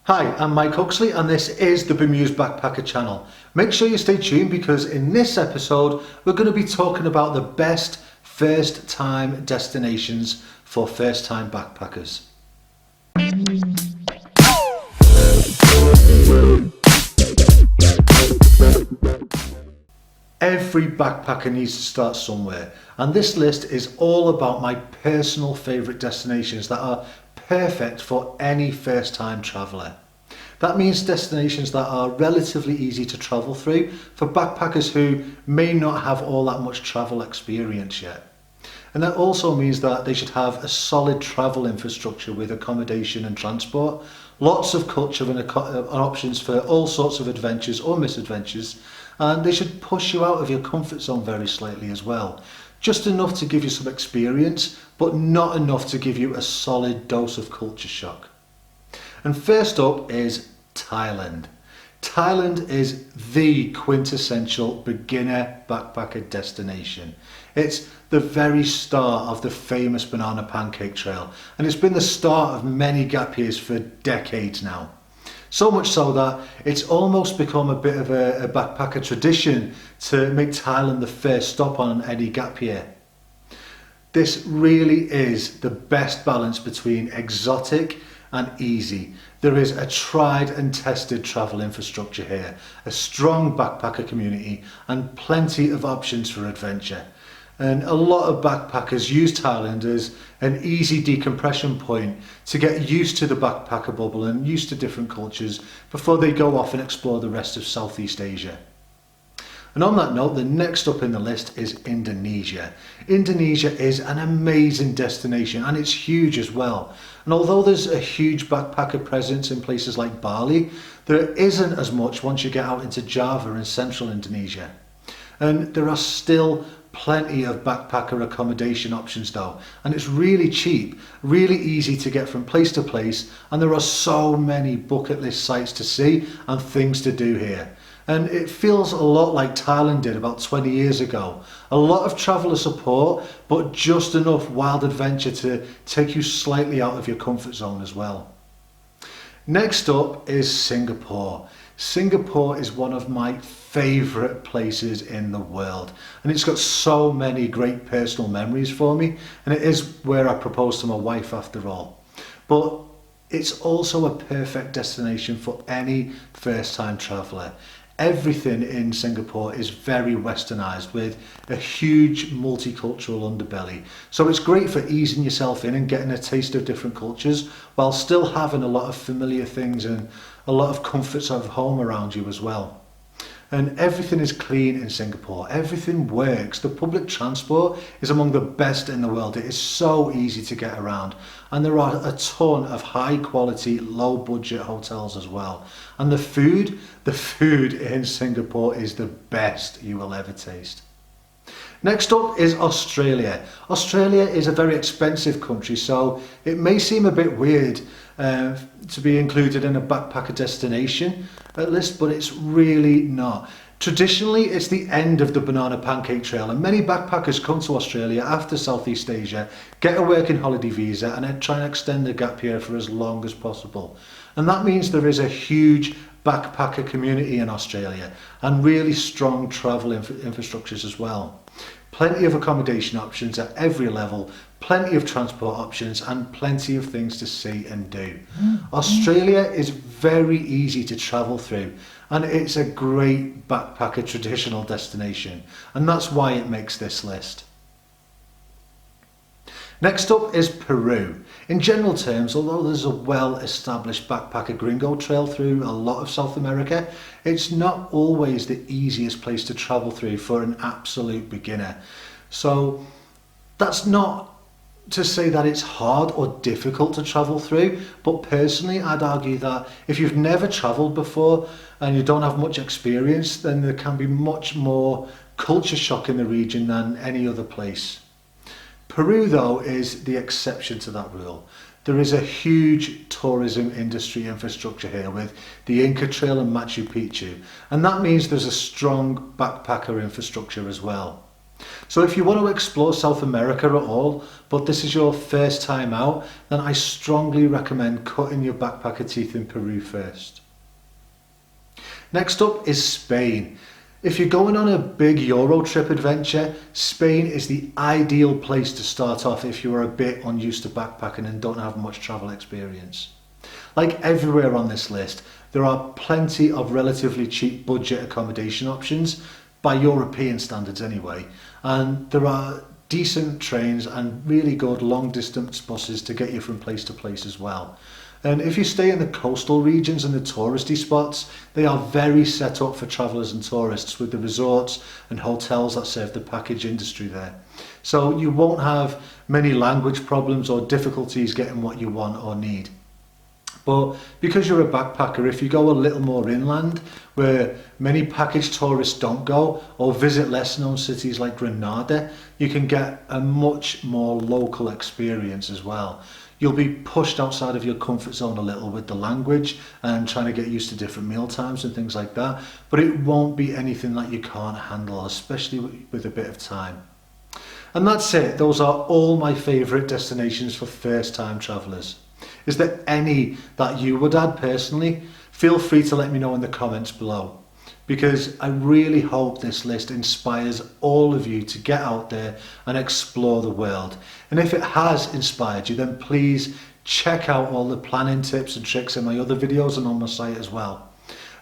Hi, I'm Mike Huxley and this is the Bemusedbackpacker channel. Make sure you stay tuned because in this episode we're going to be talking about the best first time destinations for first time backpackers. Every backpacker needs to start somewhere, and this list is all about my personal favourite destinations that are perfect for any first time traveller. That means destinations that are relatively easy to travel through for backpackers who may not have all that much travel experience yet. And that also means that they should have a solid travel infrastructure with accommodation and transport, lots of culture and options for all sorts of adventures or misadventures, and they should push you out of your comfort zone very slightly as well. Just enough to give you some experience, but not enough to give you a solid dose of culture shock. And first up is Thailand. Thailand is the quintessential beginner backpacker destination. It's the very start of the famous Banana Pancake Trail, and it's been the start of many gap years for decades now. So much so that it's almost become a bit of a backpacker tradition to make Thailand the first stop on any gap year. This really is the best balance between exotic and easy. There is a tried and tested travel infrastructure here, a strong backpacker community and plenty of options for adventure. And a lot of backpackers use Thailand as an easy decompression point to get used to the backpacker bubble and used to different cultures before they go off and explore the rest of Southeast Asia. And on that note, the next up in the list is Indonesia. Indonesia is an amazing destination and it's huge as well. And although there's a huge backpacker presence in places like Bali, there isn't as much once you get out into Java and central Indonesia. And there are still plenty of backpacker accommodation options though, and it's really cheap, really easy to get from place to place, and there are so many bucket list sites to see and things to do here. And it feels a lot like Thailand did about 20 years ago. A lot of traveller support, but just enough wild adventure to take you slightly out of your comfort zone as well. Next up is Singapore. Singapore is one of my favourite places in the world, and it's got so many great personal memories for me, and it is where I proposed to my wife after all. But it's also a perfect destination for any first time traveller. Everything in Singapore is very westernised with a huge multicultural underbelly. So it's great for easing yourself in and getting a taste of different cultures while still having a lot of familiar things and a lot of comforts of home around you as well. And everything is clean in Singapore. Everything works. The public transport is among the best in the world. It is so easy to get around. And there are a ton of high quality, low budget hotels as well. And the food in Singapore is the best you will ever taste. Next up is Australia. Australia is a very expensive country, so it may seem a bit weird to be included in a backpacker destination list, but it's really not. Traditionally, it's the end of the Banana Pancake Trail, and many backpackers come to Australia after Southeast Asia, get a working holiday visa, and then try and extend their gap year for as long as possible. And that means there is a huge backpacker community in Australia and really strong travel infrastructures as well. Plenty of accommodation options at every level, plenty of transport options and plenty of things to see and do. Australia is very easy to travel through and it's a great backpacker traditional destination, and that's why it makes this list. Next up is Peru. In general terms, although there's a well-established backpacker gringo trail through a lot of South America, it's not always the easiest place to travel through for an absolute beginner. So that's not to say that it's hard or difficult to travel through, but personally I'd argue that if you've never travelled before and you don't have much experience, then there can be much more culture shock in the region than any other place. Peru though is the exception to that rule. There is a huge tourism industry infrastructure here with the Inca Trail and Machu Picchu, and that means there's a strong backpacker infrastructure as well. So if you want to explore South America at all, but this is your first time out, then I strongly recommend cutting your backpacker teeth in Peru first. Next up is Spain. If you're going on a big Euro trip adventure, Spain is the ideal place to start off if you are a bit unused to backpacking and don't have much travel experience. Like everywhere on this list, there are plenty of relatively cheap budget accommodation options, by European standards anyway, and there are decent trains and really good long distance buses to get you from place to place as well. And if you stay in the coastal regions and the touristy spots, they are very set up for travellers and tourists with the resorts and hotels that serve the package industry there. So you won't have many language problems or difficulties getting what you want or need. But because you're a backpacker, if you go a little more inland, where many package tourists don't go, or visit less known cities like Granada, you can get a much more local experience as well. You'll be pushed outside of your comfort zone a little with the language and trying to get used to different meal times and things like that, but it won't be anything that you can't handle, especially with a bit of time. And that's it. Those are all my favourite destinations for first time travellers. Is there any that you would add personally? Feel free to let me know in the comments below, because I really hope this list inspires all of you to get out there and explore the world. And if it has inspired you, then please check out all the planning tips and tricks in my other videos and on my site as well.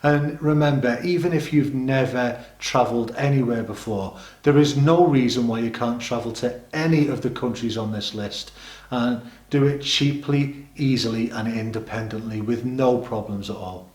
And remember, even if you've never travelled anywhere before, there is no reason why you can't travel to any of the countries on this list and do it cheaply, easily and independently with no problems at all.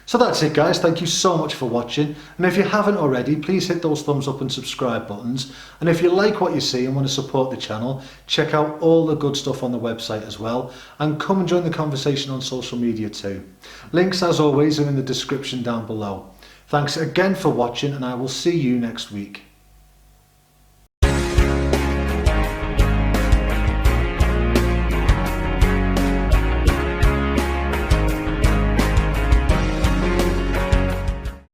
So that's it guys, thank you so much for watching, and if you haven't already, please hit those thumbs up and subscribe buttons, and if you like what you see and want to support the channel, check out all the good stuff on the website as well, and come and join the conversation on social media too. Links as always are in the description down below. Thanks again for watching, and I will see you next week.